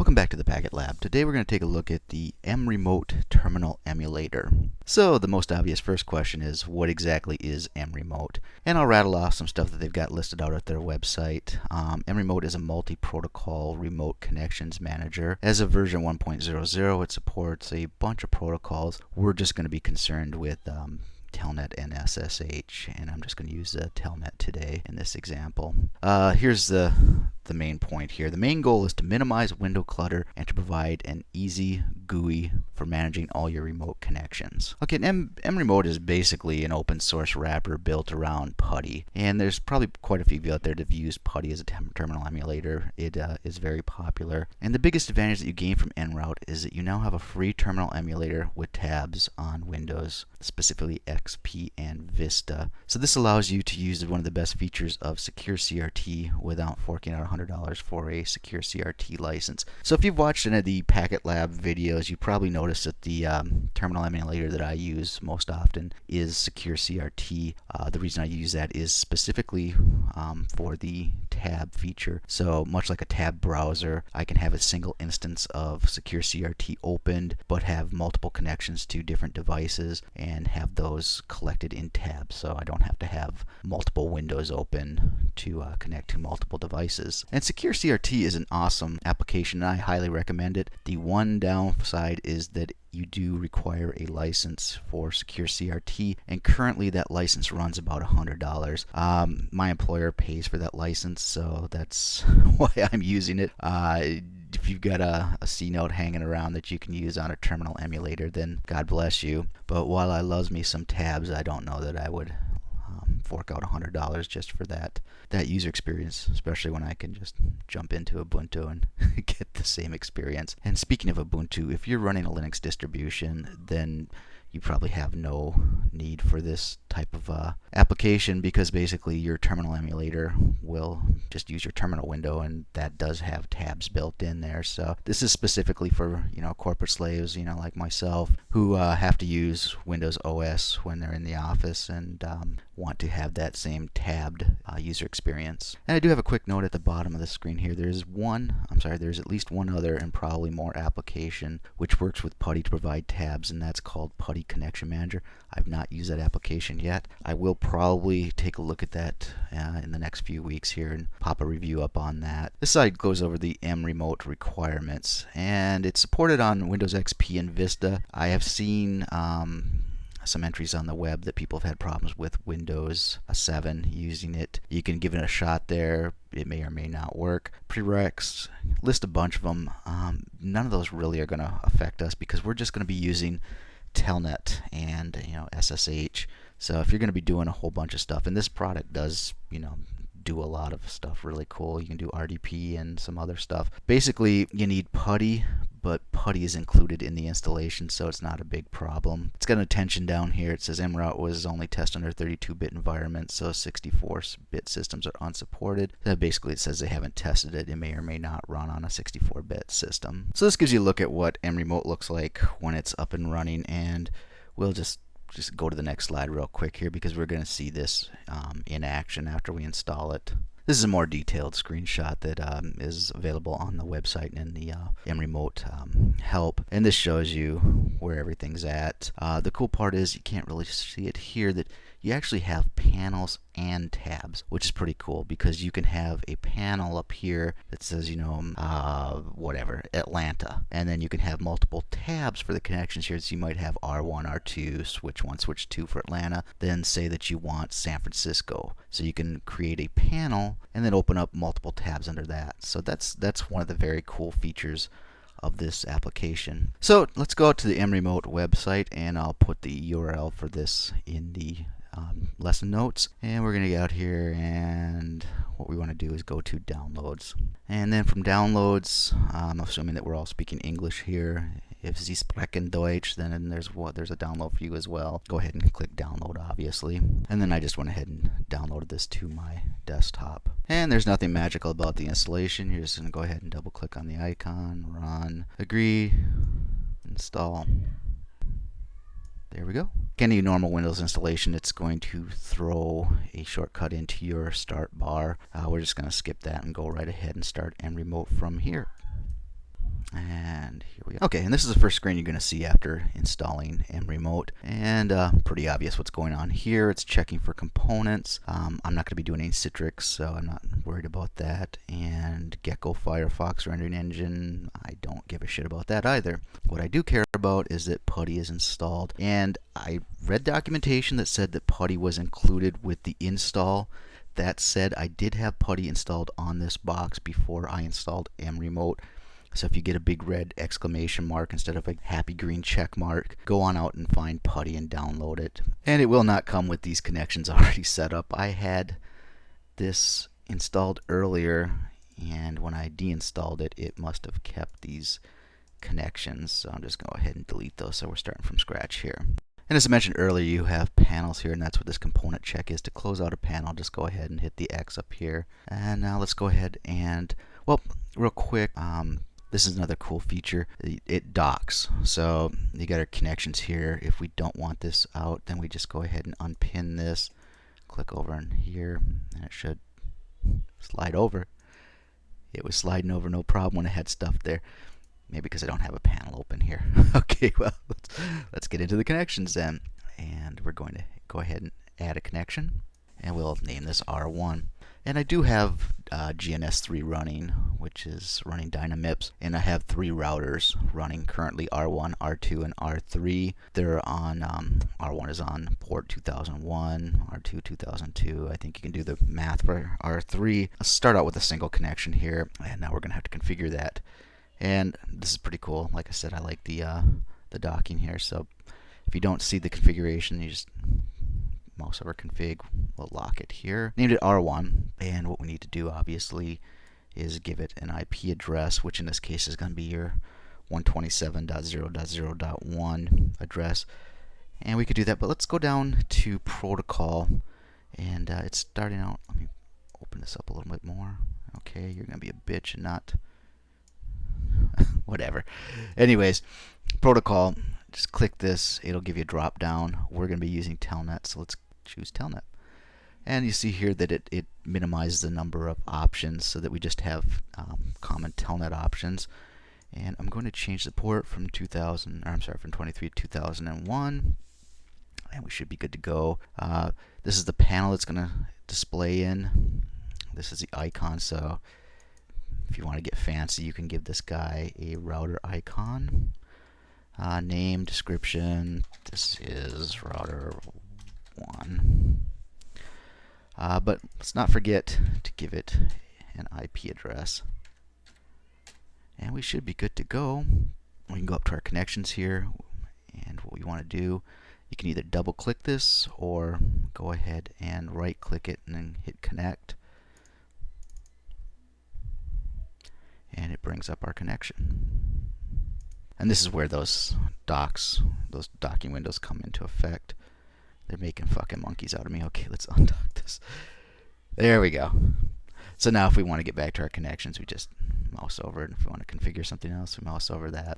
Welcome back to the Packet Lab. Today we're going to take a look at the mRemote Terminal Emulator. So the most obvious first question is, what exactly is mRemote? And I'll rattle off some stuff that they've got listed out at their website. mRemote is a multi-protocol remote connections manager. As of version 1.00, it supports a bunch of protocols. We're just going to be concerned with Telnet and SSH, and I'm just going to use Telnet today in this example. Here's the main point here. The main goal is to minimize window clutter and to provide an easy GUI for managing all your remote connections. Okay, mRemote is basically an open source wrapper built around PuTTY, and there's probably quite a few of you out there that have used PuTTY as a terminal emulator. It is very popular, and the biggest advantage that you gain from nRoute is that you now have a free terminal emulator with tabs on Windows, specifically XP and Vista. So this allows you to use one of the best features of SecureCRT without forking out $100 for a SecureCRT license. So if you've watched any of the Packet Lab videos, you probably noticed that the terminal emulator that I use most often is SecureCRT. The reason I use that is specifically for the tab feature. So much like a tab browser, I can have a single instance of SecureCRT opened, but have multiple connections to different devices and have those collected in tabs. So I don't have to have multiple windows open to connect to multiple devices. And SecureCRT is an awesome application, and I highly recommend it. The one downside is that you do require a license for SecureCRT, and currently that license runs about $100. My employer pays for that license, so that's why I'm using it. If you've got a C-note hanging around that you can use on a terminal emulator, then God bless you. But while I love me some tabs, I don't know that I would fork out $100 just for that user experience, especially when I can just jump into Ubuntu and get the same experience. And speaking of Ubuntu, if you're running a Linux distribution, then you probably have no need for this type of application, because basically your terminal emulator will just use your terminal window, and that does have tabs built in there. So this is specifically for corporate slaves, like myself, who have to use Windows OS when they're in the office and want to have that same tabbed user experience. And I do have a quick note at the bottom of the screen here. There's at least one other and probably more application which works with PuTTY to provide tabs, and that's called PuTTY Connection Manager. I've not used that application yet. I will probably take a look at that in the next few weeks here and pop a review up on that. This side goes over the mRemote requirements, and it's supported on Windows XP and Vista. I have seen some entries on the web that people have had problems with Windows 7 using it. You can give it a shot there. It may or may not work. Prereqs, list a bunch of them. None of those really are going to affect us because we're just going to be using Telnet and SSH. So if you're going to be doing a whole bunch of stuff, and this product does do a lot of stuff really cool. You can do RDP and some other stuff. Basically, you need PuTTY, but PuTTY is included in the installation, so it's not a big problem. It's got an attention down here. It says mRoute was only tested under 32-bit environments, so 64-bit systems are unsupported. Basically, it says they haven't tested it. It may or may not run on a 64-bit system. So this gives you a look at what mRemote looks like when it's up and running, and we'll just go to the next slide real quick here because we're going to see this in action after we install it. This is a more detailed screenshot that is available on the website and in the mRemote help, and this shows you where everything's at. The cool part is you can't really see it here, that you actually have panels and tabs, which is pretty cool because you can have a panel up here that says whatever, Atlanta, and then you can have multiple tabs for the connections here. So you might have R1, R2, switch 1, switch 2 for Atlanta, then say that you want San Francisco. So you can create a panel and then open up multiple tabs under that. So that's one of the very cool features of this application. So let's go out to the mRemote website, and I'll put the URL for this in the lesson notes. And we're going to get out here, and what we want to do is go to downloads. And then from downloads, I'm assuming that we're all speaking English here. If Sie sprechen Deutsch, then there's a download for you as well. Go ahead and click download, obviously. And then I just went ahead and downloaded this to my desktop. And there's nothing magical about the installation. You're just going to go ahead and double click on the icon, run, agree, install. There we go. Any normal Windows installation, it's going to throw a shortcut into your start bar. We're just going to skip that and go right ahead and start mRemote from here. here we go. Okay, and this is the first screen you're going to see after installing mRemote, and pretty obvious what's going on here. It's checking for components. I'm not going to be doing any Citrix, so I'm not worried about that. And Gecko Firefox rendering engine, I don't give a shit about that either. What I do care about is that PuTTY is installed, and I read documentation that said that PuTTY was included with the install. That said, I did have PuTTY installed on this box before I installed mRemote. So if you get a big red exclamation mark instead of a happy green check mark, go on out and find PuTTY and download it. And it will not come with these connections already set up. I had this installed earlier, and when I deinstalled it, it must have kept these connections. So I'm just going to go ahead and delete those. So we're starting from scratch here. And as I mentioned earlier, you have panels here, and that's what this component check is. To close out a panel, just go ahead and hit the X up here. And now let's go ahead and, well, real quick, this is another cool feature. It docks. So you got our connections here. If we don't want this out, then we just go ahead and unpin this. Click over in here, and it should slide over. It was sliding over no problem when it had stuff there. Maybe because I don't have a panel open here. Okay, well, let's get into the connections then. And we're going to go ahead and add a connection. And we'll name this R1. And I do have GNS3 running, which is running Dynamips. And I have 3 routers running currently, R1, R2, and R3. They're on, R1 is on port 2001, R2 2002. I think you can do the math for R3. Let's start out with a single connection here. And now we're going to have to configure that. And this is pretty cool. Like I said, I like the docking here. So if you don't see the configuration, you just mouse over config. We'll lock it here. Named it R1. And what we need to do, obviously, is give it an IP address, which in this case is going to be your 127.0.0.1 address. And we could do that. But let's go down to protocol. And it's starting out. Let me open this up a little bit more. Okay, you're going to be a bitch and not... whatever. Anyways, protocol, just click this. It'll give you a drop down. We're going to be using Telnet, so let's choose Telnet. And you see here that it minimizes the number of options so that we just have common Telnet options. And I'm going to change the port from 2000, or I'm sorry, from 23 to 2001. And we should be good to go. This is the panel it's going to display in. This is the icon, so if you want to get fancy, you can give this guy a router icon. Name, description, this is router 1. But let's not forget to give it an IP address. And we should be good to go. We can go up to our connections here, and what we want to do, you can either double click this or go ahead and right click it and then hit connect. And it brings up our connection. And this is where those docking windows come into effect. They're making fucking monkeys out of me. Okay, let's undock this. There we go. So now if we want to get back to our connections, we just mouse over it. If we want to configure something else, we mouse over that.